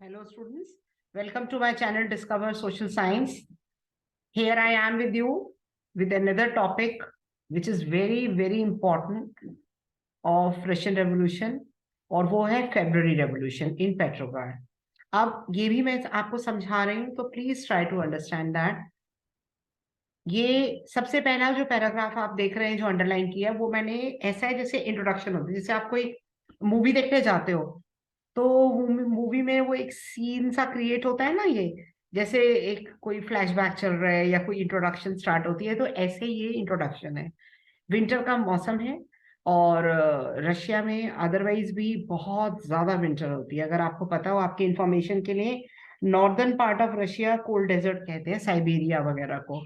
Hello students, welcome to my channel Discover Social Science. Here I am with you with another topic which is very important of Russian Revolution और वो है February Revolution in Petrograd. अब ये भी मैं आपको समझा रही हूँ तो please try to understand that. ये सबसे पहला जो पैराग्राफ आप देख रहे हैं जो अंडरलाइन किया है वो मैंने ऐसा है जैसे इंट्रोडक्शन होती है, जैसे आप कोई मूवी देखने जाते हो तो मूवी में वो एक सीन सा क्रिएट होता है ना, ये जैसे एक कोई फ्लैशबैक चल रहा है या कोई इंट्रोडक्शन स्टार्ट होती है, तो ऐसे ये इंट्रोडक्शन है. विंटर का मौसम है और रशिया में अदरवाइज भी बहुत ज्यादा विंटर होती है. अगर आपको पता हो, आपके इंफॉर्मेशन के लिए, northern part of Russia cold desert कहते हैं, साइबेरिया वगैरह को.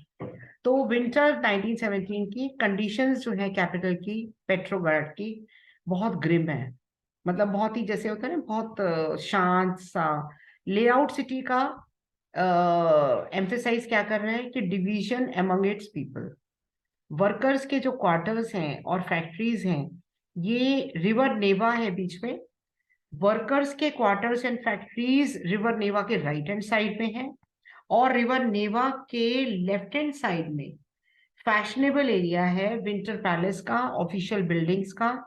तो विंटर 1917 की कंडीशंस जो है कैपिटल की, पेट्रोग्राड की, बहुत ग्रिम है. मतलब बहुत ही जैसे होता है ना, बहुत शांत सा लेआउट. सिटी का एम्फेसाइज क्या कर रहे हैं कि division among it's people. Workers के जो क्वार्टर्स हैं और फैक्ट्रीज हैं, ये रिवर नेवा है बीच में. वर्कर्स के क्वार्टर्स एंड फैक्ट्रीज रिवर नेवा के राइट हैंड साइड में है और रिवर नेवा के लेफ्ट हैंड साइड में फैशनेबल एरिया है विंटर पैलेस का, ऑफिशियल बिल्डिंग्स का,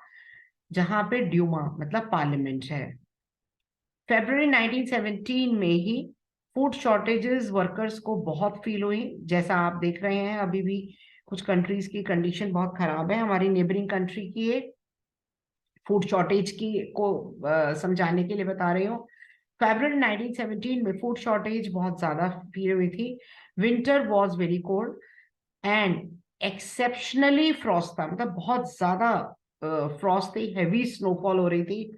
जहां पे ड्यूमा मतलब पार्लियामेंट है. फरवरी 1917 में ही फूड शॉर्टेजेस वर्कर्स को बहुत फील हुई. जैसा आप देख रहे हैं अभी भी कुछ कंट्रीज की कंडीशन बहुत खराब है. हमारी नेबरिंग कंट्री की एक फूड शॉर्टेज की को समझाने के लिए बता रही हूँ. फरवरी 1917 में फूड शॉर्टेज बहुत ज्यादा फील हुई थी. Winter was very cold and exceptionally Frost था, मतलब बहुत ज्यादा फ्रॉस्ट थी, हैवी स्नोफॉल हो रही थी.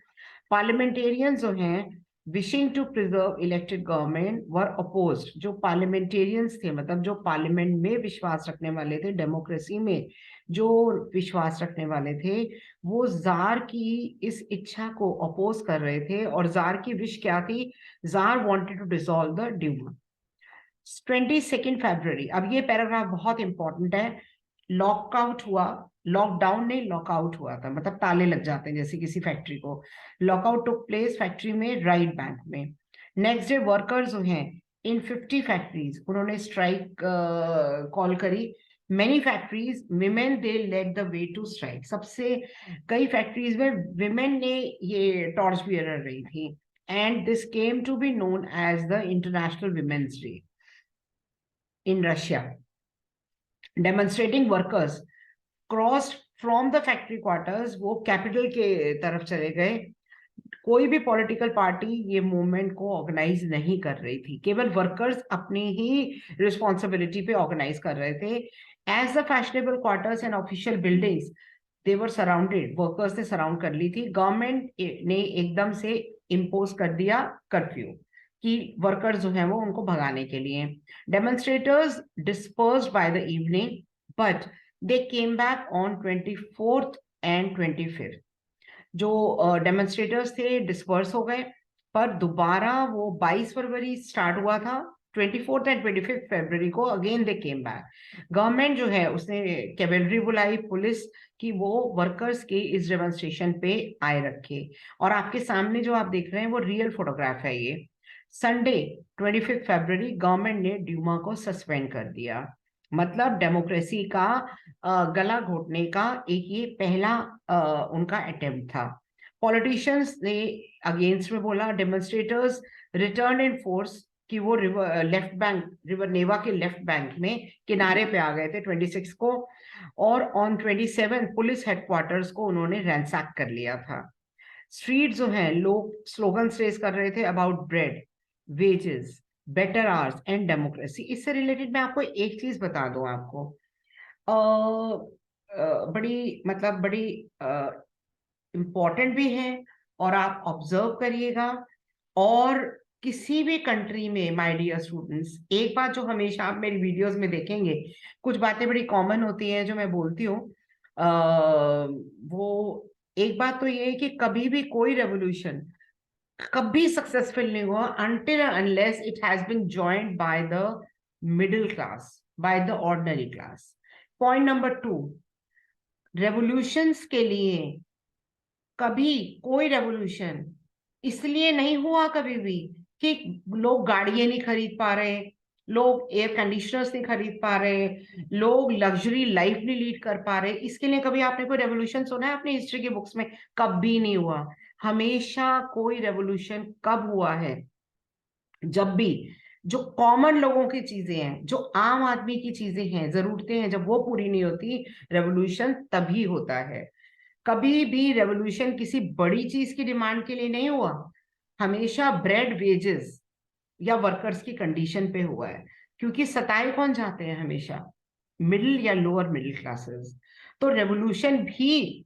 पार्लियामेंटेरियंस जो हैं wishing to preserve elected government were opposed. जो पार्लियामेंटेरियंस थे, मतलब जो पार्लियामेंट में विश्वास रखने वाले थे, डेमोक्रेसी में जो विश्वास रखने वाले थे, वो जार की इस इच्छा को अपोज कर रहे थे. और जार की विश क्या थी? Tsar wanted to dissolve the Duma. 22 फरवरी, अब ये पैराग्राफ बहुत इंपॉर्टेंट है. लॉकआउट हुआ, लॉकडाउन नहीं, लॉकआउट हुआ था, मतलब ताले लग जाते हैं जैसे किसी फैक्ट्री को. लॉकआउट टुक प्लेस फैक्ट्री में, राइट बैंक में. नेक्स्ट डे वर्कर्स जो हैं इन 50 फैक्ट्रीज, उन्होंने स्ट्राइक कॉल करी. Many factories women they led the way to strike. सबसे कई फैक्ट्रीज में विमेन ने ये टॉर्च बियरर रही थी. And this came to be known as the international women's day in Russia. Demonstrating workers crossed from the factory quarters, वो capital के तरफ चले गए. कोई भी पॉलिटिकल पार्टी ये मूवमेंट को ऑर्गेनाइज नहीं कर रही थी, केवल वर्कर्स अपनी ही रिस्पॉन्सिबिलिटी पे ऑर्गेनाइज कर रहे थे. As the fashionable quarters and official buildings they were surrounded, workers ने सराउंड कर ली थी. गवर्नमेंट ने एकदम से इम्पोज कर दिया कर्फ्यू कि वर्कर्स जो हैं वो उनको भगाने के लिए. Demonstrators dispersed by the evening but they came back on 24th and 25th. जो डेमोन्स्ट्रेटर्स थे डिस्पर्स हो गए, पर दोबारा वो 22 फरवरी स्टार्ट हुआ था, 24th एंड 25th फरवरी को again they came back. Government जो है उसने कैवेलरी बुलाई, पुलिस की, वो वर्कर्स के इस डेमोन्स्ट्रेशन पे आए रखे. और आपके सामने जो आप देख रहे हैं वो रियल फोटोग्राफ है. ये संडे 25 फरवरी गवर्नमेंट ने ड्यूमा को सस्पेंड कर दिया. मतलब डेमोक्रेसी का गला घोटने का एक ये पहला उनका अटेम्प्ट था. पॉलिटिशियंस ने अगेंस्ट में बोला. डेमोन्स्ट्रेटर्स रिटर्न इन फोर्स कि वो रिवर लेफ्ट बैंक, रिवर नेवा के लेफ्ट बैंक में किनारे पे आ गए थे 26 को. और ऑन 27 पुलिस हेडक्वार्टर्स को उन्होंने रैंसैक कर लिया था. स्ट्रीट जो है, लोग स्लोगन रेज कर रहे थे about bread, wages, better hours and democracy. इससे रिलेटेड मैं आपको एक चीज बता दूं आपको, बड़ी मतलब बड़ी इंपॉर्टेंट भी है और आप ऑब्जर्व करिएगा. और किसी भी कंट्री में माय डियर स्टूडेंट्स, एक बात जो हमेशा आप मेरी वीडियोस में देखेंगे, कुछ बातें बड़ी कॉमन होती हैं जो मैं बोलती हूँ. वो एक बात तो ये है कि कभी भी कोई रेवोल्यूशन कभी सक्सेसफुल नहीं हुआ until and unless it has been joined by the middle class, by the ordinary class. Point number 2, revolutions के लिए कभी कोई रेवोल्यूशन इसलिए नहीं हुआ कभी भी कि लोग गाड़ियां नहीं खरीद पा रहे, लोग एयर कंडीशनर्स नहीं खरीद पा रहे, लोग लग्जरी लाइफ नहीं लीड कर पा रहे। इसके लिए कभी आपने कोई रेवोल्यूशन सुना है अपनी हिस्ट्री की बुक्स में? कभी नहीं हुआ। हमेशा कोई रेवोल्यूशन कब हुआ है? जब भी जो कॉमन लोगों की चीजें हैं, जो आम आदमी की चीजें हैं, जरूरतें हैं, जब वो पूरी नहीं होती, रेवोल्यूशन तभी होता है। कभी भी रेवोल्यूशन किसी बड़ी चीज की डिमांड के लिए नहीं हुआ, हमेशा ब्रेड वेजेस या वर्कर्स की कंडीशन पे हुआ है। क्योंकि सताए कौन जाते हैं हमेशा? मिडिल या लोअर मिडिल क्लासेस। तो रेवोल्यूशन भी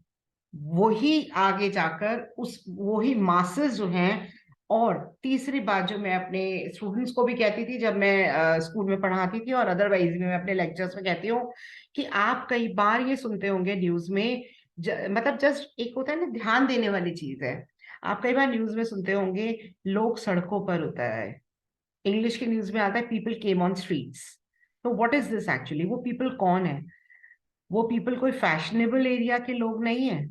वही आगे जाकर उस वही मासेस जो हैं। और तीसरी बात जो मैं अपने स्टूडेंट्स को भी कहती थी जब मैं स्कूल में पढ़ाती थी, और अदरवाइज भी मैं अपने लेक्चर्स में कहती हूँ, कि आप कई बार ये सुनते होंगे न्यूज में, मतलब जस्ट एक होता है ना, ध्यान देने वाली चीज है। आप कई बार न्यूज में सुनते होंगे लोग सड़कों पर उतर आए। इंग्लिश की न्यूज में आता है पीपल केम ऑन स्ट्रीट्स। तो व्हाट इज दिस एक्चुअली? वो पीपल कौन है? वो पीपल कोई फैशनेबल एरिया के लोग नहीं है,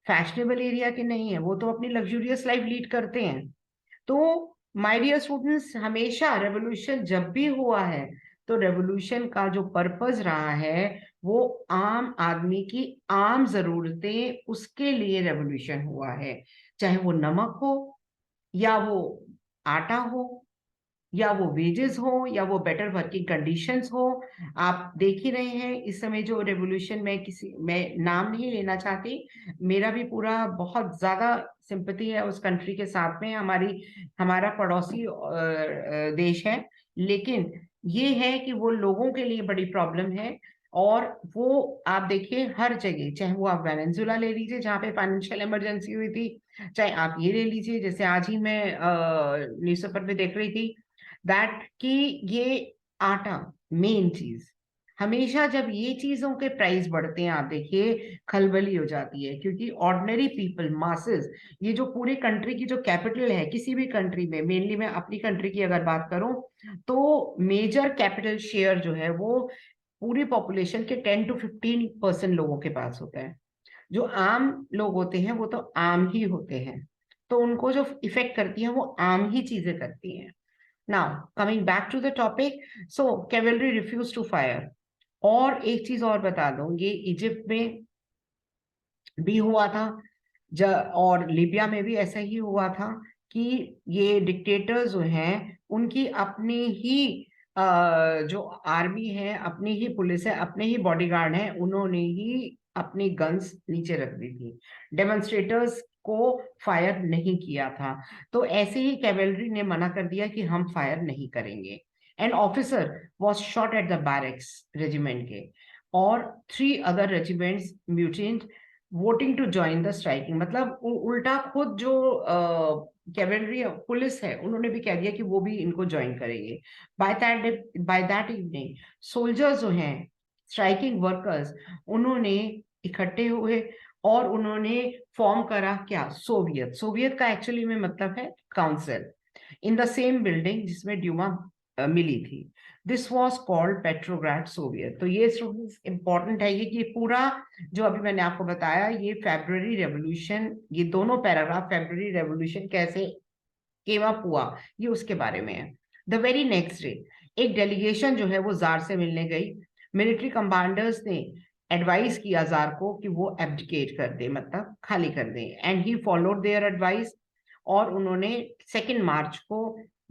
फैशनेबल एरिया के नहीं है, वो तो अपनी लग्जूरियस लाइफ लीड करते हैं। तो माय डियर स्टूडेंट्स, हमेशा रेवोल्यूशन जब भी हुआ है, तो रेवोल्यूशन का जो पर्पस रहा है वो आम आदमी की आम जरूरतें, उसके लिए रेवोल्यूशन हुआ है। चाहे वो नमक हो, या वो आटा हो, या वो वेजेस हो, या वो बेटर वर्किंग कंडीशंस हो। आप देख ही रहे हैं इस समय जो रेवोल्यूशन में, किसी मैं नाम नहीं लेना चाहती, मेरा भी पूरा बहुत ज्यादा सिंपैथी है उस कंट्री के साथ में, हमारा पड़ोसी देश है। लेकिन ये है कि वो लोगों के लिए बड़ी प्रॉब्लम है। और वो आप देखिए हर जगह, चाहे वो आप वेनेजुला ले लीजिए जहाँ पे फाइनेंशियल इमरजेंसी हुई थी, चाहे आप ये ले लीजिए, जैसे आज ही मैं न्यूज़पेपर में देख रही थी दैट कि ये आटा, मेन चीज, हमेशा जब ये चीजों के प्राइस बढ़ते हैं, आप देखिए खलबली हो जाती है। क्योंकि ऑर्डिनरी पीपल, मासेस, ये जो पूरे कंट्री की जो कैपिटल है, किसी भी कंट्री में, मेनली मैं अपनी कंट्री की अगर बात करूं, तो मेजर कैपिटल शेयर जो है वो पूरी पॉपुलेशन के 10 to 15% लोगों के पास होता है। जो आम लोग होते हैं वो तो आम ही होते हैं, तो उनको जो इफेक्ट करती है वो आम ही चीजें करती हैं। Now, coming back to the topic, so cavalry refused to fire. और एक चीज और बता दूं, ये इजिप्ट में भी हुआ था, और लीबिया में भी ऐसा ही हुआ था कि ये डिक्टेटर्स जो हैं उनकी अपनी ही जो आर्मी है, अपनी ही पुलिस है, अपने ही बॉडीगार्ड हैं, उन्होंने ही अपनी गन्स नीचे रख दी थी, डेमोन्स्ट्रेटर्स को फायर नहीं किया था। तो ऐसे ही कैवेलरी ने मना कर दिया कि हम फायर नहीं करेंगे। An officer was shot at the barracks regiment के, और 3 other regiments mutant voting to join the striking. मतलब उल्टा खुद जो कैवेलरी पुलिस है उन्होंने भी कह दिया कि वो भी इनको ज्वाइन करेंगे। बाय दैट इवनिंग सोल्जर्स जो हैं, स्ट्राइकिंग वर्कर्स, उन्होंने इकट्ठे हुए और उन्होंने फॉर्म करा क्या? सोवियत। सोवियत का एक्चुअली में मतलब है council, in the same building जिसमें ड्यूमा मिली थी। This was called Petrograd Soviet. तो ये स्टूडेंट्स इंपॉर्टेंट है ये, कि पूरा जो अभी मैंने आपको बताया, ये फेब्रुअरी रेवोल्यूशन, ये दोनों पैराग्राफ फेब्रुअरी रेवोल्यूशन कैसे केम अप हुआ, ये उसके बारे में है। द वेरी नेक्स्ट डे एक डेलीगेशन जो है वो जार से मिलने गई। मिलिट्री कमांडर्स ने एडवाइस किया जार को कि वो एब्डिकेट कर दे, मतलब खाली कर दे, and he followed their advice. और उन्होंने 2 मार्च को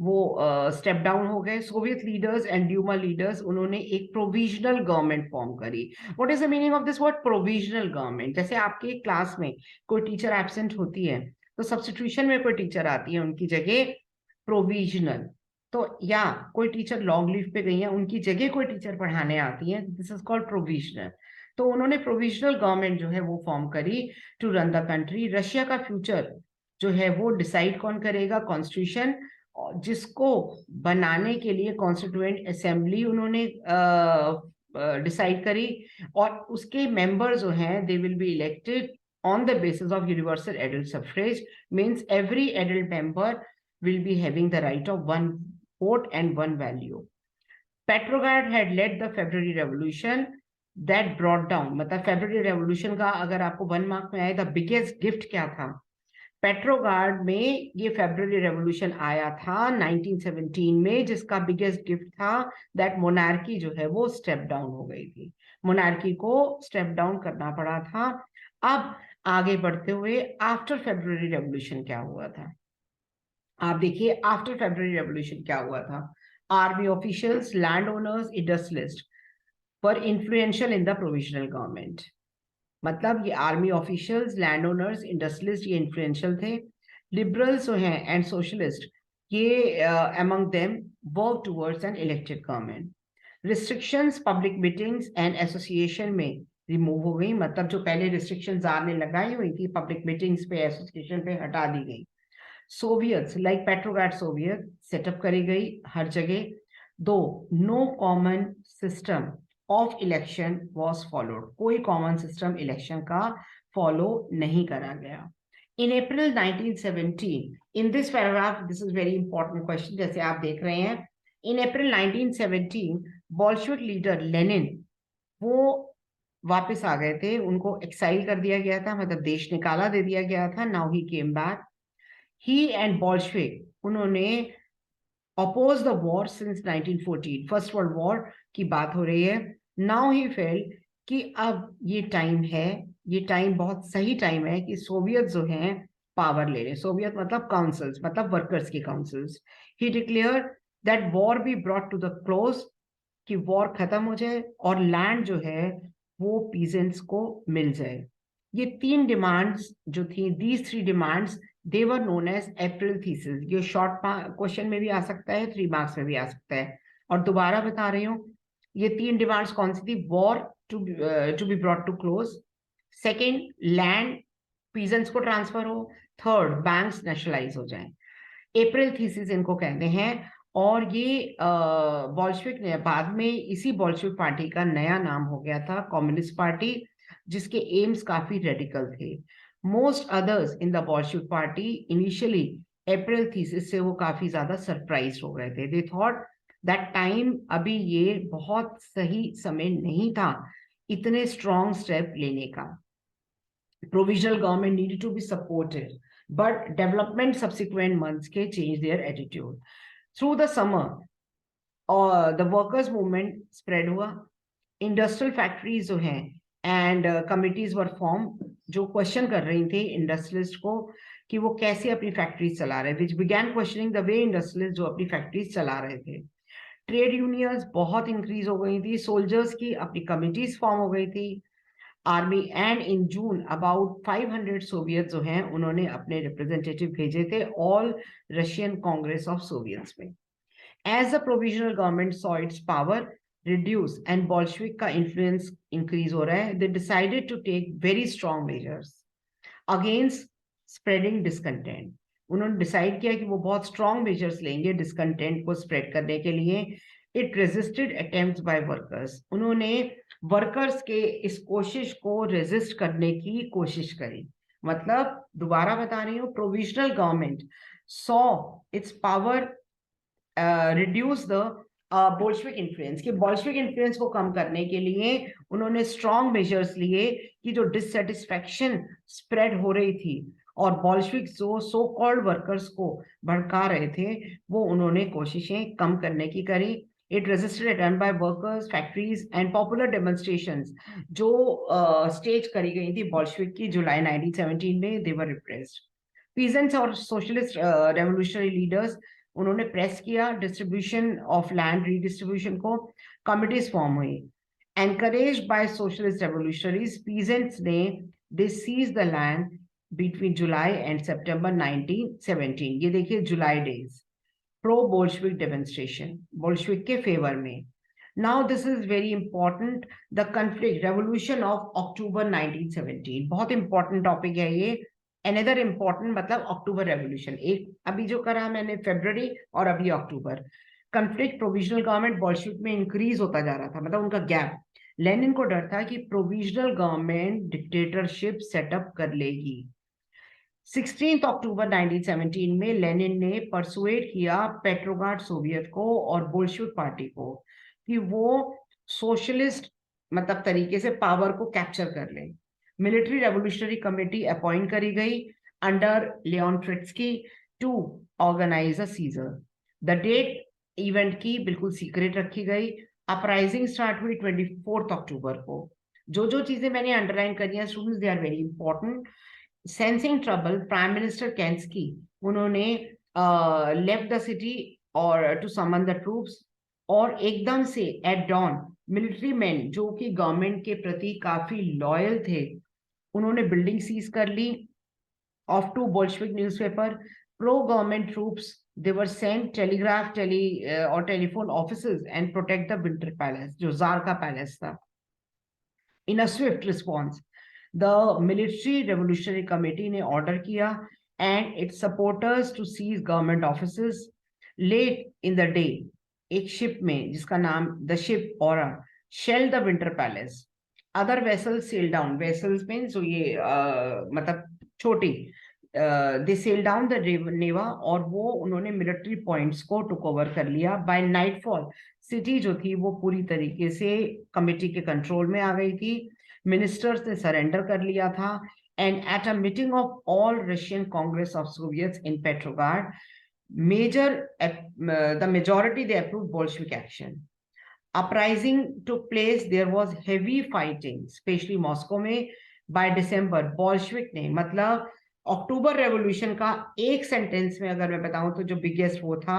वो स्टेप डाउन हो गए। Soviet leaders and Duma leaders, उन्होंने एक प्रोविजनल गवर्नमेंट फॉर्म करी। What is the meaning of this word provisional government? जैसे आपके क्लास में कोई टीचर एब्सेंट होती है, तो सब्स्टिट्यूशन में कोई टीचर आती है उनकी जगह, प्रोविजनल। तो या कोई टीचर लॉन्ग लीव पे गई है, उनकी जगह कोई टीचर पढ़ाने आती है, दिस इज कॉल्ड प्रोविजनल। तो उन्होंने प्रोविजनल गवर्नमेंट जो है वो फॉर्म करी to run the country. Russia का फ्यूचर जो है वो डिसाइड कौन करेगा? कॉन्स्टिट्यूशन, जिसको बनाने के लिए कॉन्स्टिट्यूएंट असेंबली उन्होंने डिसाइड करी। और उसके मेंबर जो हैं they will be elected on the basis of universal adult suffrage, means every adult member will be having the right of one vote and one value. Petrograd had led the February Revolution that brought down, मतलब February Revolution का अगर आपको 1 mark में आए, the biggest gift क्या था? पेट्रोगार्ड में ये फेब्रुअरी रेवोल्यूशन आया था 1917 में, जिसका बिगेस्ट गिफ्ट था दैट मोनार्की जो है वो स्टेप डाउन हो गई थी, मोनार्की को स्टेप डाउन करना पड़ा था। अब आगे बढ़ते हुए आफ्टर फेब्रुअरी रेवोल्यूशन क्या हुआ था, आप देखिए आफ्टर फेब्रुअरी रेवोल्यूशन क्या हुआ था। Army officials, land owners, industrialist were influential in the provisional government. मतलब ये army officials, land owners, industrialist ये इन्फ्लुएंशियल थे। लिबरल्स जो हैं एंड सोशलिस्ट ये among them work towards an elected government. Restrictions public meetings and association में remove हो गई, मतलब जो पहले रिस्ट्रिक्शंस आपने लगाई हुई थी पब्लिक मीटिंग्स पे, एसोसिएशन पे, हटा दी गई। Soviets like Petrograd Soviet setup करी गई हर जगह। दो, no common system of election was followed, कोई कॉमन सिस्टम इलेक्शन का फॉलो नहीं करा गया। In April 1917, in this paragraph this is very important question, जैसे आप देख रहे हैं, in April 1917 Bolshevik leader Lenin वो वापस आ गए थे, उनको एक्साइल कर दिया गया था, मतलब देश निकाला दे दिया गया था। Now he came back, he and Bolshevik उन्होंने oppose the war since 1914, first world war की बात हो रही है। नाउ ही फेल्ट कि अब ये टाइम है, ये टाइम बहुत सही टाइम है कि सोवियत जो हैं पावर ले रहे, सोवियत मतलब काउंसिल्स, मतलब वर्कर्स की councils. He declare that war be brought to the close, कि वॉर खत्म हो जाए और लैंड जो है वो पीजेंट्स को मिल जाए। ये तीन डिमांड्स जो थी, these three demands, they were known as April thesis. ये शॉर्ट क्वेश्चन में भी आ सकता है, 3 मार्क्स में भी आ सकता है। और दोबारा बता रही हूँ, ये तीन डिमांड्स कौन सी थी? War to be brought to close, second land peasants को ट्रांसफर हो, थर्ड बैंक्स नेशनलाइज हो जाए। अप्रैल थीसिस इनको कहते हैं। और ये बोल्शेविक ने बाद में इसी बोल्शेविक पार्टी का नया नाम हो गया था कम्युनिस्ट पार्टी, जिसके एम्स काफी रेडिकल थे। Most others in the Bolshevik party initially April thesis से वो काफी ज्यादा सरप्राइज हो गए थे। दे थॉट दैट टाइम, अभी ये बहुत सही समय नहीं था इतने स्ट्रॉन्ग स्टेप लेने का। Provisional government needed to be supported, but development subsequent months के changed their attitude. Through the summer, the workers movement spread हुआ, industrial factories जो हैं and committees were formed जो question कर रही थी इंडस्ट्रियलिस्ट को कि वो कैसे अपनी फैक्ट्रीज चला रहे, which began questioning the way industrialist जो अपनी फैक्ट्रीज चला रहे थे। ट्रेड यूनियंस बहुत इंक्रीज हो गई थी, सोल्जर्स की अपनी कमिटीज फॉर्म हो गई थी, army. And in June about 500 Soviet जो हैं उन्होंने अपने रिप्रेजेंटेटिव भेजे थे all Russian congress of Soviets में। As the provisional government saw its power reduce and Bolshevik का इन्फ्लुएंस इंक्रीज हो रहा है, they decided to take very strong measures against spreading discontent. उन्होंने डिसाइड किया कि वो बहुत स्ट्रॉन्ग मेजर्स लेंगे डिसकंटेंट को स्प्रेड करने के लिए। It resisted attempts by workers, उन्होंने वर्कर्स के इस कोशिश को रेजिस्ट करने की कोशिश करी। मतलब दोबारा बता रही हूँ, provisional government saw its power reduce the Bolshevik influence, कि बोल्शेविक इन्फ्लुएंस को कम करने के लिए उन्होंने स्ट्रॉन्ग मेजर्स लिए कि जो डिससेटिस्फैक्शन स्प्रेड हो रही थी और बोल्शेविक जो सो कॉल्ड वर्कर्स को भड़का रहे थे वो उन्होंने कोशिशें कम करने की करी। It resisted attempt by workers, factories and popular demonstrations जो स्टेज करी गई थी बोल्शेविक की जुलाई 1917 में, they were repressed. Peasants और socialist revolutionary leaders उन्होंने प्रेस किया डिस्ट्रीब्यूशन ऑफ लैंड रीडिस्ट्रीब्यूशन को, कमिटीज फॉर्म हुई। Encouraged by socialist revolutionaries, peasants ने they seize the land between July and September 1917। ये देखिए July days, pro Bolshevik demonstration, Bolshevik के favour में। Now this is very important, the conflict revolution of October 1917, बहुत important topic है ये। Another important मतलब अक्टूबर revolution, एक अभी जो करा मैंने फरवरी और अभी अक्टूबर। कन्फ्लिक्ट प्रोविजनल गवर्नमेंट बोल्शेविक में इंक्रीज होता जा रहा था, मतलब उनका गैप। लेनिन को डर था कि प्रोविजनल गवर्नमेंट डिक्टेटरशिप सेटअप कर लेगी। 16 अक्टूबर 1917 में लेनिन ने परसुएट किया पेट्रोग्राड सोवियत को और बोल्शेविक पार्टी को कि वो सोशलिस्ट मतलब तरीके से पावर को कैप्चर कर ले। मिलिट्री रेवोल्यूशनरी कमेटी अपॉइंट करी गई under Leon Trotsky to organize a seizure. The date event की बिल्कुल सीक्रेट रखी गई. अपराइजिंग स्टार्ट हुई 24 अक्टूबर को. जो चीजें मैंने अंडरलाइन करी हैं students, they are very important. Sensing trouble, prime minister Kerensky, उन्होंने लेफ्ट द सिटी और टू समन द ट्रूप्स, और एकदम से एट डॉन मिलिट्री मैन जो कि गवर्नमेंट के प्रति काफी लॉयल थे, उन्होंने बिल्डिंग सीज कर ली of two Bolshevik newspaper. Pro-government troops, they were sent telegraph or telephone offices and protect the Winter Palace, जो जार का पैलेस था. In a swift response, the military revolutionary committee ने order किया and its supporters to seize government offices. Late in the day, एक ship में जिसका नाम the ship Aura shelled the Winter Palace. Other vessels sailed down. Vessels means जो ये मतलब छोटी, दे सेल डाउन द नेवा, और वो उन्होंने मिलिट्री पॉइंट्स को टुक ओवर कर लिया. बाय नाइटफॉल सिटी जो थी वो पूरी तरीके से कमिटी के कंट्रोल में आ गई थी. मिनिस्टर्स ने सरेंडर कर लिया था. And at a meeting of all Russian congress of Soviets in Petrograd, the majority they approved Bolshevik action. Uprising took place. There was heavy fighting, especially Moscow में. By December, Bolshevik ने, मतलब अक्टूबर revolution का एक sentence में अगर मैं बताऊं तो जो बिगेस्ट वो था,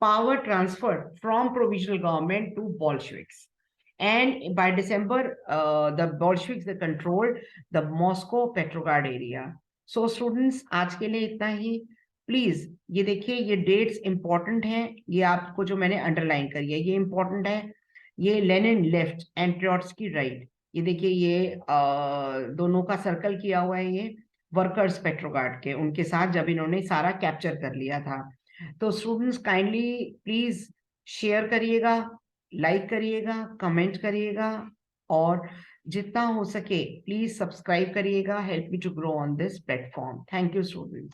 power transfer from provisional government to Bolsheviks. And by December the Bolsheviks controlled the Moscow Petrograd area. So students, आज के लिए इतना ही. प्लीज ये देखिए, ये डेट्स इंपॉर्टेंट हैं. ये आपको जो मैंने अंडरलाइन करी है ये इंपॉर्टेंट है. ये लेनिन लेफ्ट एंड ट्रोट्स्की राइट. ये देखिए, ये दोनों का सर्कल किया हुआ है. ये वर्कर्स पेट्रोग्राड के, उनके साथ जब इन्होंने सारा कैप्चर कर लिया था. तो स्टूडेंट्स काइंडली प्लीज शेयर करिएगा, लाइक करिएगा, कमेंट करिएगा, और जितना हो सके प्लीज सब्सक्राइब करिएगा. Help me to grow on this platform. Thank you students.